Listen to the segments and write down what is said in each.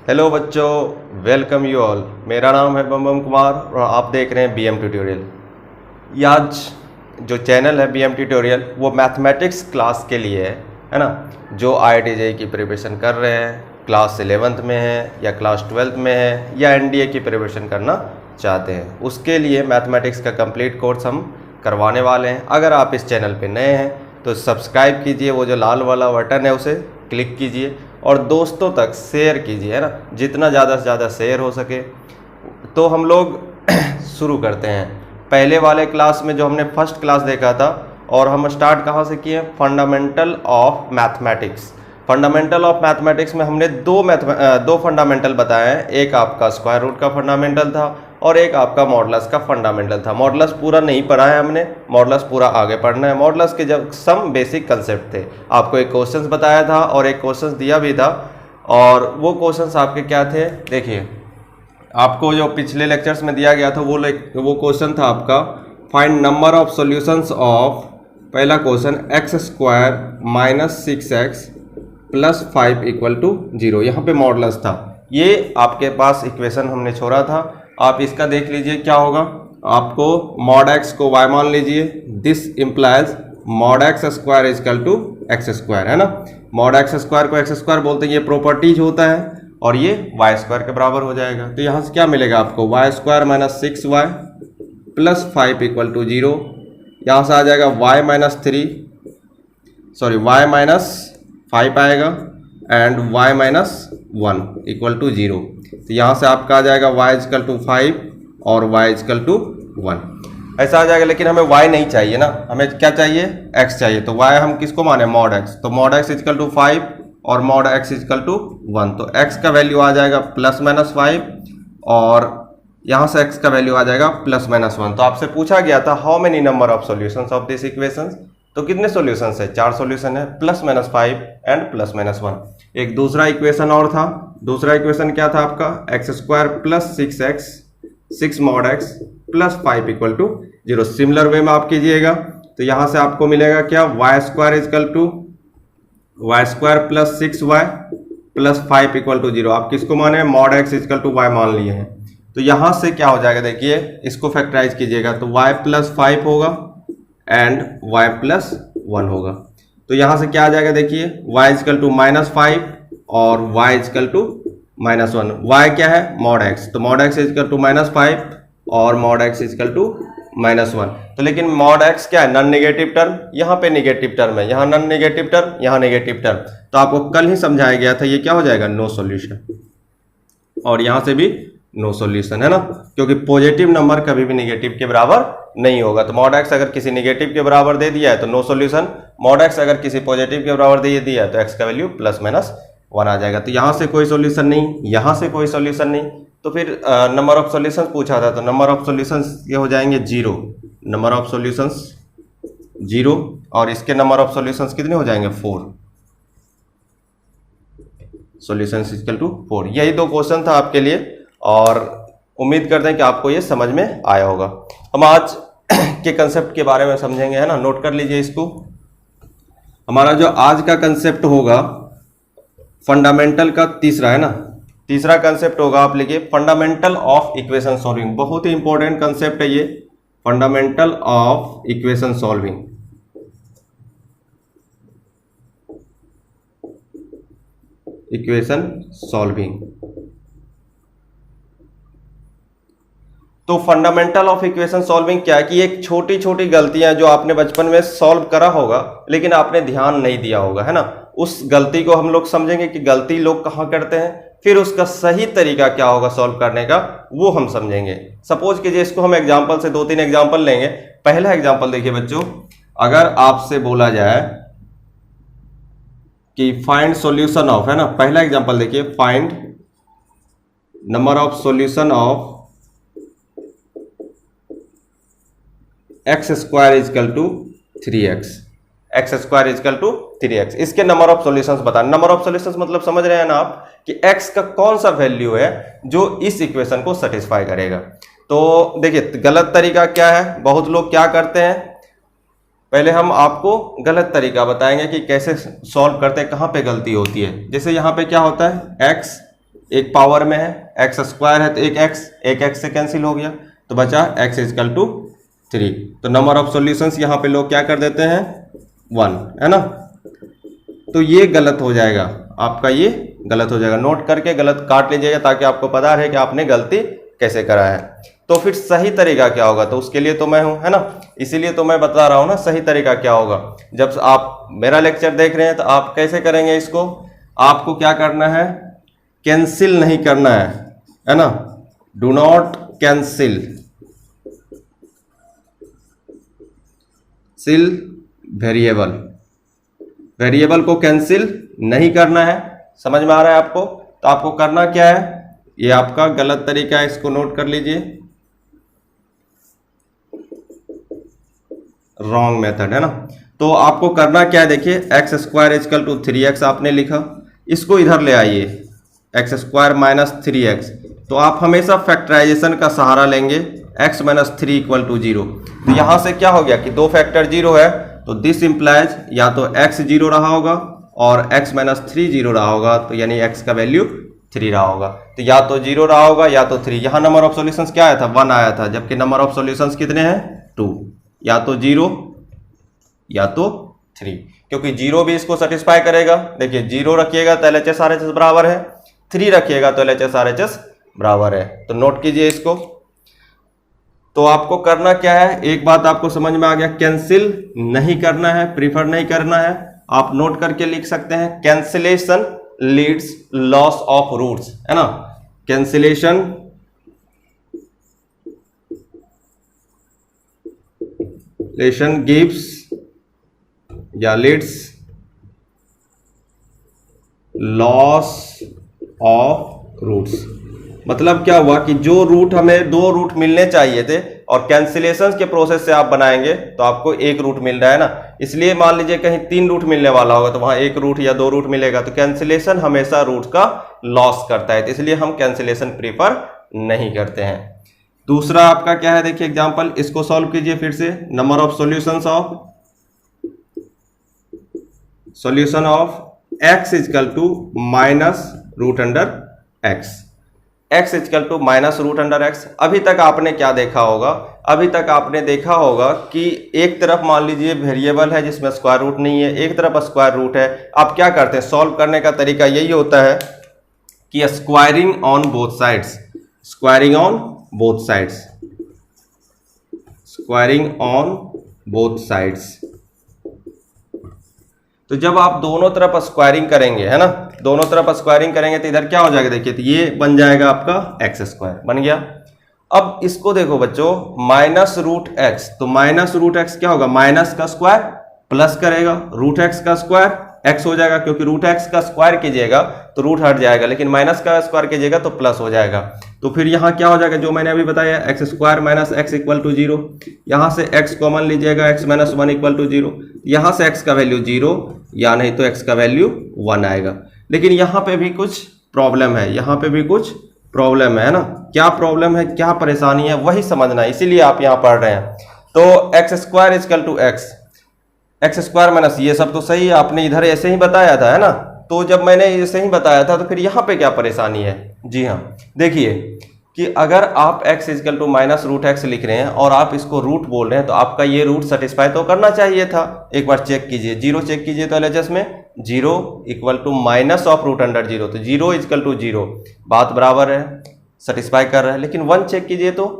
Hello बच्चों, welcome you all. मेरा नाम है बम कुमार और आप देख रहे हैं बीएम ट्यूटोरियल। ये आज जो चैनल है बीएम ट्यूटोरियल वो मैथमेटिक्स क्लास के लिए है ना। जो IIT JEE की प्रिपरेशन कर रहे हैं, क्लास 11th में है या क्लास 12th में है या NDA की प्रिपरेशन करना चाहते हैं, उसके लिए मैथमेटिक्स का कंप्लीट कोर्स हम करवाने वाले हैं। अगर आप इस चैनल पे नए हैं तो सब्सक्राइब कीजिए, वो जो लाल वाला बटन है उसे क्लिक कीजिए और दोस्तों तक शेयर कीजिए, है ना। जितना ज़्यादा से ज़्यादा शेयर हो सके। तो हम लोग शुरू करते हैं। पहले वाले क्लास में जो हमने फर्स्ट क्लास देखा था, और हम स्टार्ट कहाँ से किए? Fundamental of mathematics. Fundamental of mathematics में हमने दो फंडामेंटल बताए हैं। एक आपका स्क्वायर रूट का फंडामेंटल था और एक आपका मॉडुलस का फंडामेंटल था। मॉडुलस पूरा नहीं पढ़ा है हमने, मॉडुलस पूरा आगे पढ़ना है। मॉडुलस के जब सम बेसिक कंसेप्ट थे, आपको एक क्वेश्चंस बताया था और एक क्वेश्चंस दिया भी था। और वो क्वेश्चंस आपके क्या थे? देखिए, आपको जो पिछले लेक्चर्स में दिया गया था वो क्वेश्चन था आपका find number of solutions of, पहला क्वेश्चन x² - 6x + 5 = 0। यहाँ पे मॉडुलस था। ये आपके पास इक्वेशन हमने छोड़ा था। आप इसका देख लीजिए क्या होगा। आपको mod x को y मान लीजिए। This implies mod x² = x², है ना। mod x² को x² बोलते हैं, ये प्रॉपर्टीज होता है और ये y² के बराबर हो जाएगा। तो यहाँ से क्या मिलेगा आपको? y² - 6y + 5 = 0। यहाँ से आ जाएगा y - 5 आएगा एंड y - 1 = 0। तो यहाँ से आपका आ जाएगा y = 5 और y = 1 ऐसा आ जाएगा। लेकिन हमें y नहीं चाहिए ना, हमें क्या चाहिए? x चाहिए। तो y हम किसको माने? mod x। तो mod x = 5 और mod x = 1। तो x का वैल्यू आ जाएगा ±5 और यहाँ से x का वैल्यू आ जाएगा ±1। तो आपसे पूछा गया था how many number of solutions of this equations. तो कितने सॉल्यूशंस है? 4 सॉल्यूशन है, ±5 एंड ±1। एक दूसरा इक्वेशन और था। दूसरा इक्वेशन क्या था आपका? x² + 6x 6 mod x + 5 = 0। Similar way में आप कीजिएगा तो यहाँ से आपको मिलेगा क्या? y² = y² + 6y + 5 = 0। आप किसको माने? mod x = y मान लिए हैं। तो यहाँ से क्या हो जाएगा? देखिए, इसको फैक्टराइज कीजिएगा तो y + 5 होगा एंड y + 1 होगा। तो यहाँ से क्या आ जाएगा? देखिए, y = -5 और y = -1। y क्या है? mod x। तो mod x = -5 और mod x = -1। तो लेकिन mod x क्या है? Non negative term. यहाँ पे नेगेटिव टर्म है, यहाँ नॉन नेगेटिव टर्म, यहाँ नेगेटिव टर्म। तो आपको कल ही समझाया गया था, ये क्या हो जाएगा? No solution. और यहाँ से भी नो सॉल्यूशन, है ना, क्योंकि पॉजिटिव नंबर कभी भी नेगेटिव के बराबर नहीं होगा। तो mod x अगर किसी नेगेटिव के बराबर दे दिया है तो नो सॉल्यूशन। mod x अगर किसी पॉजिटिव के बराबर दे दिया है तो x का वैल्यू ±1 आ जाएगा। तो यहाँ से कोई सॉल्यूशन नहीं, यहाँ से कोई सॉल्यूशन नहीं। तो फिर नंबर ऑफ सॉल्यूशंस पूछा था, तो नंबर ऑफ सॉल्यूशंस ये हो जाएंगे 0। नंबर ऑफ सॉल्यूशंस 0 और इसके नंबर ऑफ सॉल्यूशंस कितने हो जाएंगे? 4। सॉल्यूशंस = 4। यही दो क्वेश्चन था आपके लिए और उम्मीद करते हैं कि आपको ये समझ में आया होगा। हम आज के कंसेप्ट के बारे में समझेंगे, है ना। नोट कर लीजिए इसको। हमारा जो आज का कंसेप्ट होगा फंडामेंटल का तीसरा, है ना। तीसरा कंसेप्ट होगा, आप लिखिए, फंडामेंटल ऑफ इक्वेशन सॉल्विंग। बहुत ही इंपॉर्टेंट कंसेप्ट है ये, fundamental of equation solving. Equation solving. तो फंडामेंटल ऑफ इक्वेशन सॉल्विंग क्या है कि एक छोटी छोटी गलतियां जो आपने बचपन में सॉल्व करा होगा लेकिन आपने ध्यान नहीं दिया होगा, है ना, उस गलती को हम लोग समझेंगे कि गलती लोग कहाँ करते हैं, फिर उसका सही तरीका क्या होगा सॉल्व करने का, वो हम समझेंगे। सपोज कीजिए, इसको हम एग्जाम्पल से 2-3 एग्जाम्पल लेंगे। पहला एग्जाम्पल देखिए बच्चों, अगर आपसे बोला जाए कि फाइंड सॉल्यूशन ऑफ, है ना, पहला एग्जाम्पल देखिए, find number of solution of x² = 3x। x² = 3x। इसके नंबर ऑफ सॉल्यूशंस बताना। नंबर ऑफ सॉल्यूशंस मतलब समझ रहे हैं ना आप कि x का कौन सा वैल्यू है जो इस इक्वेशन को सेटिस्फाई करेगा। तो देखिए, गलत तरीका क्या है? बहुत लोग क्या करते हैं, पहले हम आपको गलत तरीका बताएंगे कि कैसे सॉल्व करते हैं, कहाँ पे गलती होती है। जैसे यहाँ पे क्या होता है, x एक पावर में है, एक्स स्क्वायर है तो एक एक्स से कैंसिल हो गया तो बचा x इजकल टू 3। तो नंबर ऑफ सॉल्यूशंस यहाँ पे लोग क्या कर देते हैं 1, है ना। तो ये गलत हो जाएगा आपका, ये गलत हो जाएगा, नोट करके गलत काट लीजिएगा ताकि आपको पता रहे कि आपने गलती कैसे करा है। तो फिर सही तरीका क्या होगा, तो उसके लिए तो मैं हूं, है ना, इसीलिए तो मैं बता रहा हूं ना सही तरीका क्या होगा। जब आप मेरा लेक्चर देख रहे हैं तो आप कैसे करेंगे इसको, आपको क्या करना है, कैंसिल नहीं करना है ना, डू नॉट कैंसिल वेरिएबल को कैंसिल नहीं करना है। समझ में आ रहा है आपको। तो आपको करना क्या है, ये आपका गलत तरीका है, इसको नोट कर लीजिए, रॉन्ग मेथड है ना। तो आपको करना क्या है, देखिए x square equal to 3x आपने लिखा, इसको इधर ले आइए, एक्स स्क्वायर माइनस 3x। तो आप हमेशा फैक्टराइजेशन का सहारा लेंगे, x माइनस 3 इक्वल टू 0। तो यहां से क्या हो गया कि दो फैक्टर 0 है, तो दिस इंप्लाइज या तो x 0 रहा होगा और x माइनस 3 0 रहा होगा, तो यानी x का वैल्यू 3 रहा होगा। तो या तो 0 रहा होगा या तो 3। यहां नंबर ऑफ सॉल्यूशंस क्या आया था, 1 आया था, जबकि नंबर ऑफ सॉल्यूशंस कितने हैं 2, या तो 0 या तो 3, क्योंकि 0 भी इसको सेटिस्फाई करेगा। देखिए 0 रखिएगा तो LHS RHS बराबर है, 3 रखिएगा तो LHS RHS बराबर है। तो नोट कीजिए इसको। तो आपको करना क्या है, एक बात आपको समझ में आ गया, कैंसिल नहीं करना है, प्रीफर नहीं करना है। आप नोट करके लिख सकते हैं, cancellation leads loss of roots, है ना, कैंसिलेशन गिव्स या लीड्स लॉस ऑफ रूट्स। मतलब क्या हुआ कि जो रूट हमें 2 रूट मिलने चाहिए थे और कैंसिलेशन के प्रोसेस से आप बनाएंगे तो आपको 1 रूट मिल रहा है ना। इसलिए मान लीजिए कहीं 3 रूट मिलने वाला होगा तो वहां 1 रूट या 2 रूट मिलेगा। तो कैंसिलेशन हमेशा रूट का लॉस करता है, तो इसलिए हम कैंसिलेशन प्रीफर नहीं करते हैं। दूसरा आपका क्या है, देखिए एग्जांपल, इसको सॉल्व कीजिए फिर से। Number of solution of x equal to minus root under x equal to minus root under x। अभी तक आपने क्या देखा होगा, अभी तक आपने देखा होगा कि एक तरफ मान लीजिए वेरिएबल है जिसमें स्क्वायर रूट नहीं है, एक तरफ स्क्वायर रूट है। आप क्या करते हैं, सॉल्व करने का तरीका यही होता है कि squaring on both sides, squaring on both sides, squaring on both sides. तो जब आप दोनों तरफ स्क्वायरिंग करेंगे, है ना, दोनों तरफ स्क्वायरिंग करेंगे तो इधर क्या हो जाएगा, देखिए तो ये बन जाएगा आपका एक्स स्क्वायर बन गया। अब इसको देखो बच्चों, माइनस रूट एक्स, तो माइनस रूट एक्स क्या होगा, माइनस का स्क्वायर प्लस करेगा, रूट एक्स का स्क्वायर एक्स हो जाएगा, क्योंकि रूट एक्स का स्क्वायर कीजिएगा तो रूट हट जाएगा, लेकिन माइनस का स्क्वायर कीजिएगा तो प्लस हो जाएगा। तो फिर यहाँ क्या हो जाएगा, जो मैंने अभी बताया, x square minus x equal to 0। यहाँ से एक्स कॉमन लीजिएगा, एक्स माइनस 1 इक्वल टू 0। यहाँ से एक्स का वैल्यू 0 या नहीं तो एक्स का वैल्यू 1 आएगा। लेकिन यहाँ पे भी कुछ प्रॉब्लम है, यहाँ पे भी कुछ प्रॉब्लम है ना। क्या प्रॉब्लम है, क्या परेशानी है, वही समझना है, इसीलिए आप यहाँ पढ़ रहे हैं। तो x square equal to x square minus, ये सब तो सही है, आपने इधर ऐसे ही बताया था, है ना। तो जब मैंने ऐसे ही बताया था तो फिर यहाँ पे क्या परेशानी है। जी हाँ, देखिए कि अगर आप x equal to minus root x लिख रहे हैं और आप इसको रूट बोल रहे हैं तो आपका ये रूट सेटिस्फाई तो करना चाहिए था। एक बार चेक कीजिए, 0 चेक कीजिए तो LHS में 0 equal to minus of root under 0, तो 0 इजकल टू 0, बात बराबर है, सेटिस्फाई कर रहा है। लेकिन 1 चेक कीजिए तो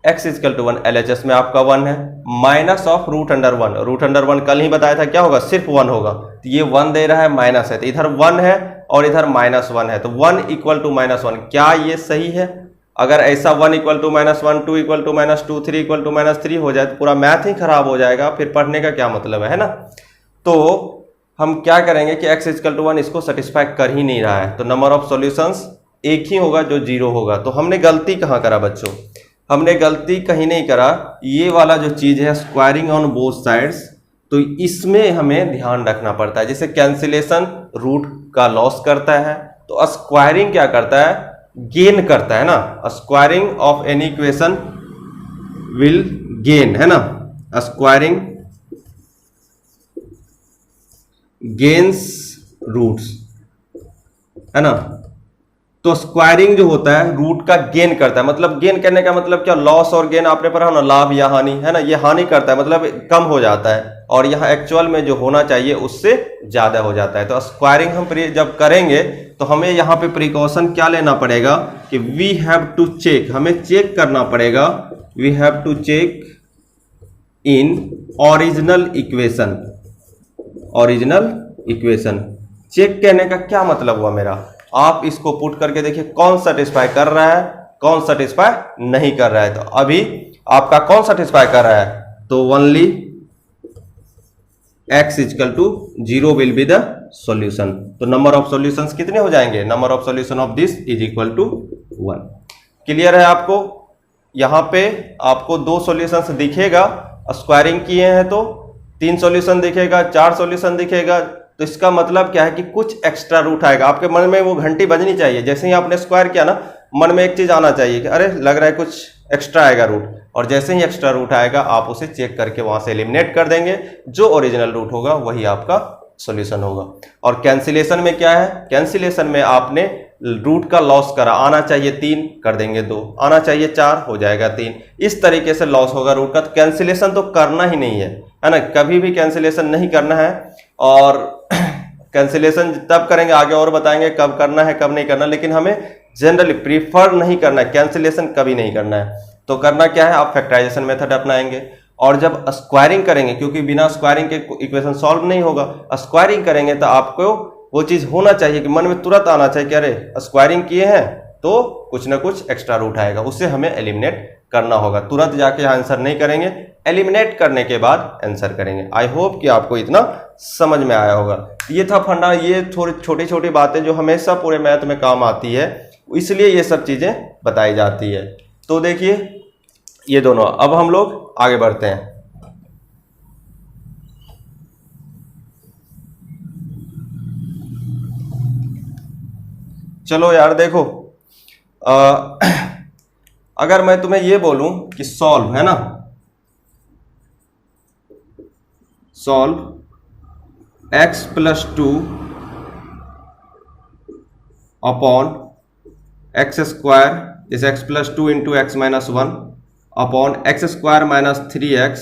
x इजकल टू 1, LHS में आपका 1 है, minus of root under 1, root under 1 कल ही बताया था क्या होगा, सिर्फ 1 होगा। तो ये 1 दे रहा है, माइनस है, तो इधर 1 है और इधर माइनस 1 है, तो 1 इक्वल टू माइनस 1, क्या ये सही है। अगर ऐसा 1 equal to minus 1, 2 equal to minus 2, 3 equal to minus 3 हो जाए तो पूरा मैथ ही खराब हो जाएगा, फिर पढ़ने का क्या मतलब है ना। तो हम क्या करेंगे कि x इक्वल टू 1 इसको सेटिस्फाई कर ही नहीं रहा है, तो नंबर ऑफ सॉल्यूशंस एक ही होगा जो 0 होगा। तो हमने गलती कहाँ करा बच्चों, हमने गलती कहीं नहीं करा, ये वाला जो चीज है स्क्वायरिंग ऑन बोथ साइड्स, तो इसमें हमें ध्यान रखना पड़ता है। जैसे कैंसिलेशन रूट का लॉस करता है, तो स्क्वायरिंग क्या करता है, गेन करता है ना। Squaring of any equation will gain, है ना, स्क्वायरिंग गेन्स रूट्स, है ना। तो स्क्वायरिंग जो होता है रूट का गेन करता है, मतलब गेन करने का मतलब क्या, लॉस और गेन आपने पढ़ा ना, लाभ या हानि, है ना, ये हानि करता है मतलब कम हो जाता है, और यहाँ एक्चुअल में जो होना चाहिए उससे ज्यादा हो जाता है। तो स्क्वायरिंग हम जब करेंगे तो हमें यहाँ पे प्रिकॉशन क्या लेना पड़ेगा कि वी हैव टू चेक, हमें चेक करना पड़ेगा, we have to check in original equation. Original equation check करने का क्या मतलब हुआ मेरा, आप इसको पुट करके देखिए कौन सेटिस्फाई कर रहा है, कौन सेटिस्फाई नहीं कर रहा है। तो अभी आपका कौन सेटिस्फाई कर रहा है, तो only x equal to 0 will be the solution. तो नंबर ऑफ सॉल्यूशंस कितने हो जाएंगे, number of solution of this is equal to 1। Clear है आपको, यहां पे आपको 2 सॉल्यूशंस दिखेगा, स्क्वायरिंग किए हैं तो 3 सॉल्यूशन दिखेगा, 4 सॉल्यूशन दिखेगा, तो इसका मतलब क्या है कि कुछ एक्स्ट्रा रूट आएगा। आपके मन में वो घंटी बजनी चाहिए, जैसे ही आपने स्क्वायर किया ना, मन में एक चीज आना चाहिए कि अरे लग रहा है कुछ एक्स्ट्रा आएगा रूट, और जैसे ही एक्स्ट्रा रूट आएगा आप उसे चेक करके वहां से एलिमिनेट कर देंगे, जो ओरिजिनल रूट होगा वही आपका सॉल्यूशन होगा। और कैंसिलेशन में क्या है, कैंसिलेशन में आपने रूट का लॉस करा, आना चाहिए 3 कर देंगे 2, आना चाहिए 4 हो जाएगा 3, इस तरीके से लॉस होगा रूट का। तो कैंसिलेशन तो करना ही नहीं है ना, कभी भी कैंसिलेशन नहीं करना है। और कैंसिलेशन तब करेंगे, आगे और बताएंगे कब करना है कब नहीं करना, लेकिन हमें जनरली प्रीफर नहीं करना है, कैंसिलेशन कभी नहीं करना है। तो करना क्या है, आप फैक्टराइजेशन मेथड अपनाएंगे, और जब स्क्वायरिंग करेंगे, क्योंकि बिना स्क्वायरिंग के इक्वेशन सॉल्व नहीं होगा, स्क्वायरिंग करेंगे तो आपको वो चीज होना चाहिए कि मन में तुरंत आना चाहिए कि अरे स्क्वायरिंग किए हैं तो कुछ ना कुछ एक्स्ट्रा रूट आएगा, उससे हमें एलिमिनेट करना होगा। तुरंत जाके आंसर नहीं करेंगे, एलिमिनेट करने के बाद आंसर करेंगे। आई होप कि आपको इतना समझ में आया होगा। ये था फंडा, ये थोड़ी छोटी छोटी बातें जो हमेशा पूरे मैथ में काम आती है, इसलिए ये सब चीजें बताई जाती है। तो देखिए ये दोनों, अब हम लोग आगे बढ़ते हैं। चलो यार देखो, अगर मैं तुम्हें ये बोलूं कि सॉल्व, है ना, solve x plus 2 upon x square is x plus 2 into x minus 1 upon x square minus 3x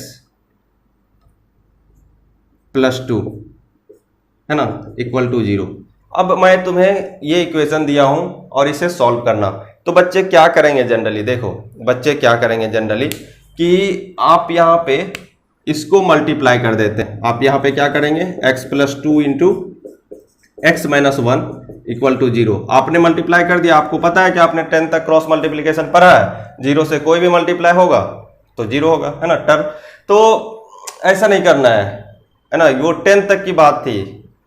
plus 2, है ना, इक्वल टू 0। अब मैं तुम्हें ये इक्वेशन दिया हूं और इसे सॉल्व करना, तो बच्चे क्या करेंगे जनरली, देखो बच्चे क्या करेंगे जनरली कि आप यहां पे इसको मल्टीप्लाई कर देते हैं। आप यहां पे क्या करेंगे, x plus 2 into x minus 1 equal to 0, आपने मल्टीप्लाई कर दिया। आपको पता है कि आपने 10 तक क्रॉस मल्टीप्लीकेशन पढ़ा है, 0 से कोई भी मल्टीप्लाई होगा तो 0 होगा, है ना, टर्म। तो ऐसा नहीं करना है ना, वो 10 तक की बात थी,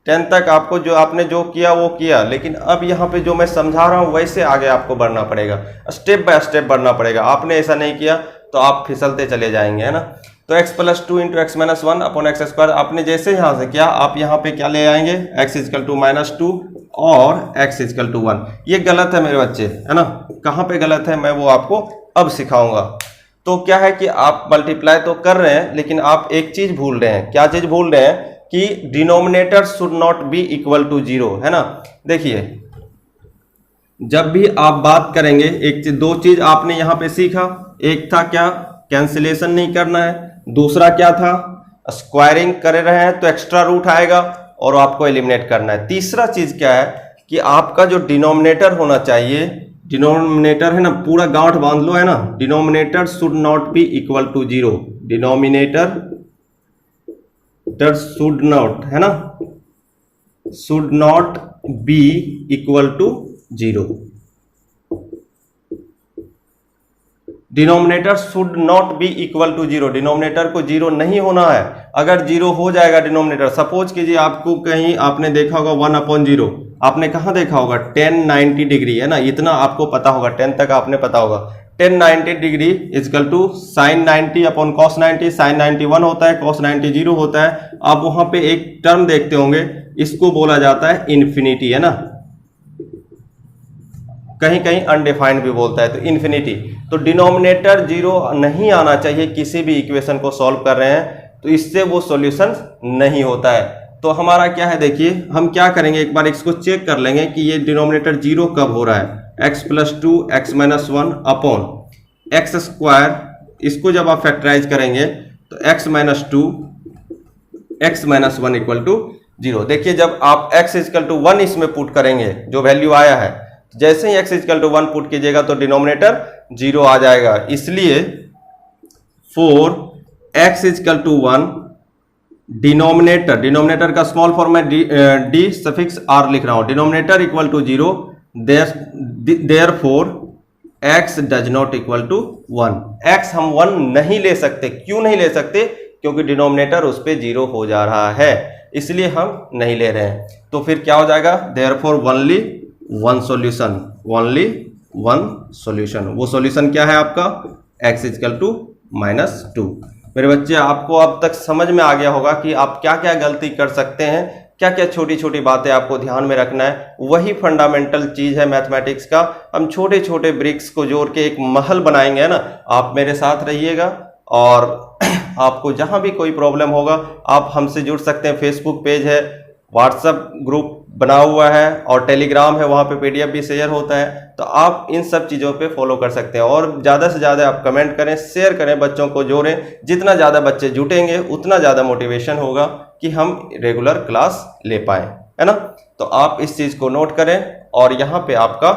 10 तक आपको जो आपने जो किया वो किया, लेकिन अब यहाँ पे जो मैं समझा रहा हूँ वैसे आगे आपको बढ़ना पड़ेगा, स्टेप बाय स्टेप बढ़ना पड़ेगा। आपने ऐसा नहीं किया तो आप फिसलते चले जाएंगे, है ना। तो x plus 2 into x minus 1 upon x square, आपने जैसे यहाँ से किया आप यहाँ पे क्या ले आएंगे, x इजकल टू माइनस 2 और x इजकल टू 1। ये गलत है मेरे बच्चे, है ना, कहाँ पे गलत है मैं वो आपको अब सिखाऊंगा। तो क्या है कि आप मल्टीप्लाई तो कर रहे हैं, लेकिन आप एक चीज भूल रहे हैं। क्या चीज भूल रहे हैं कि denominator should not be equal to 0, है ना। देखिए जब भी आप बात करेंगे, एक चीज, दो चीज आपने यहां पे सीखा, एक था क्या, कैंसिलेशन नहीं करना है, दूसरा क्या था, स्क्वायरिंग कर रहे हैं तो एक्स्ट्रा रूट आएगा और आपको एलिमिनेट करना है। तीसरा चीज क्या है कि आपका जो डिनोमिनेटर होना चाहिए, डिनोमिनेटर है ना, पूरा गांठ बांध लो, है ना, denominator should not be equal to 0, denominator should not, है ना, should not be equal to 0, denominator should not be equal to 0, denominator को 0 नहीं होना है। अगर 0 हो जाएगा डिनोमिनेटर, सपोज कीजिए आपको कहीं आपने देखा होगा 1/0, आपने कहां देखा होगा, 1090 डिग्री, है ना, इतना आपको पता होगा, 10 तक आपने पता होगा, 1090 degree equal to sine 90 upon cos 90, sine 90 1 होता है, कॉस 90 0 होता है। आप वहां पे एक टर्म देखते होंगे, इसको बोला जाता है इन्फिनिटी, है ना, कहीं कहीं अनडिफाइंड भी बोलता है, तो इन्फिनिटी। तो डिनोमिनेटर 0 नहीं आना चाहिए, किसी भी इक्वेशन को सॉल्व कर रहे हैं तो इससे वो सॉल्यूशन नहीं होता है। तो हमारा क्या है, देखिए हम क्या करेंगे, एक बार इसको चेक कर लेंगे कि ये डिनोमिनेटर जीरो कब हो रहा है। x plus two x minus one upon x square, इसको जब आप फैक्टराइज करेंगे तो x minus two x minus one equal to zero. देखिए जब आप x इक्वल टू वन इसमें पुट करेंगे, जो वैल्यू आया है, जैसे ही x equal to one put कीजिएगा तो डिनोमिनेटर जीरो आ जाएगा। इसलिए for x equal to one, denominator का स्मॉल फॉर्म में डी सफिक्स आर लिख रहा हूं, denominator equal to zero, therefore x does not equal to one. x हम वन नहीं ले सकते। क्यों नहीं ले सकते? क्योंकि डिनोमिनेटर उस पे जीरो हो जा रहा है, इसलिए हम नहीं ले रहे हैं। तो फिर क्या हो जाएगा, therefore only one solution, only one solution. वो सॉल्यूशन क्या है आपका, x equal to minus two. मेरे बच्चे, आपको अब तक समझ में आ गया होगा कि आप क्या क्या गलती कर सकते हैं, क्या क्या छोटी छोटी बातें आपको ध्यान में रखना है। वही फंडामेंटल चीज है मैथमेटिक्स का। हम छोटे छोटे ब्रिक्स को जोड़ के एक महल बनाएंगे, है ना। आप मेरे साथ रहिएगा और आपको जहां भी कोई प्रॉब्लम होगा आप हमसे जुड़ सकते हैं। फेसबुक पेज है, व्हाट्सएप ग्रुप बना हुआ है और टेलीग्राम है, वहाँ पे पीडीएफ भी शेयर होता है। तो आप इन सब चीज़ों पे फॉलो कर सकते हैं। और ज़्यादा से ज़्यादा आप कमेंट करें, शेयर करें, बच्चों को जोड़ें। जितना ज़्यादा बच्चे जुटेंगे उतना ज़्यादा मोटिवेशन होगा कि हम रेगुलर क्लास ले पाएँ, है ना। तो आप इस चीज़ को नोट करें। और यहाँ पे आपका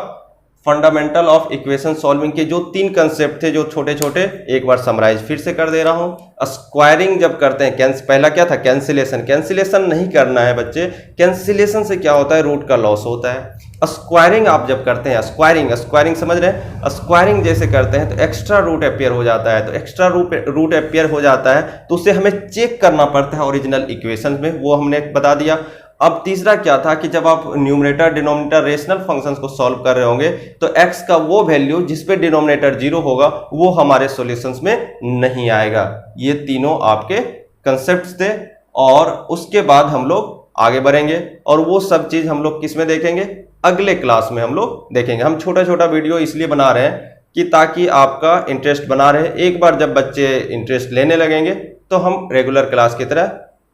फंडामेंटल ऑफ इक्वेशन सॉल्विंग के जो तीन कंसेप्ट थे, जो छोटे छोटे, एक बार समराइज फिर से कर दे रहा हूं। स्क्वायरिंग जब करते हैं, पहला क्या था, कैंसिलेशन। कैंसिलेशन नहीं करना है बच्चे। कैंसिलेशन से क्या होता है, रूट का लॉस होता है। स्क्वायरिंग आप जब करते हैं, स्क्वायरिंग समझ रहे हैं, स्क्वायरिंग जैसे करते हैं तो एक्स्ट्रा रूट अपीयर हो जाता है। तो एक्स्ट्रा रूट अपीयर हो जाता है तो उसे हमें चेक करना पड़ता है ओरिजिनल इक्वेशन में, वो हमने बता दिया। अब तीसरा क्या था कि जब आप न्यूमरेटर डिनोमिनेटर रेशनल फंक्शंस को सॉल्व कर रहे होंगे तो x का वो वैल्यू जिस पे डिनोमिनेटर जीरो होगा वो हमारे सॉल्यूशंस में नहीं आएगा। ये तीनों आपके कंसेप्ट्स थे और उसके बाद हम लोग आगे बढ़ेंगे और वो सब चीज हम लोग किस में देखेंगे, अगले क्लास में हम लोग देखेंगे। हम छोटा छोटा वीडियो इसलिए बना रहे हैं कि ताकि आपका इंटरेस्ट बना रहे। एक बार जब बच्चे इंटरेस्ट लेने लगेंगे तो हम रेगुलर क्लास की तरह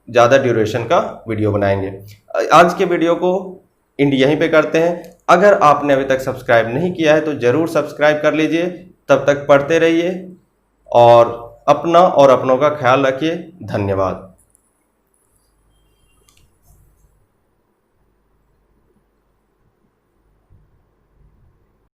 ज़्यादा ड्यूरेशन का वीडियो बनाएंगे। आज के वीडियो को यहीं पे करते हैं। अगर आपने अभी तक सब्सक्राइब नहीं किया है तो ज़रूर सब्सक्राइब कर लीजिए। तब तक पढ़ते रहिए और अपना और अपनों का ख्याल रखिए। धन्यवाद।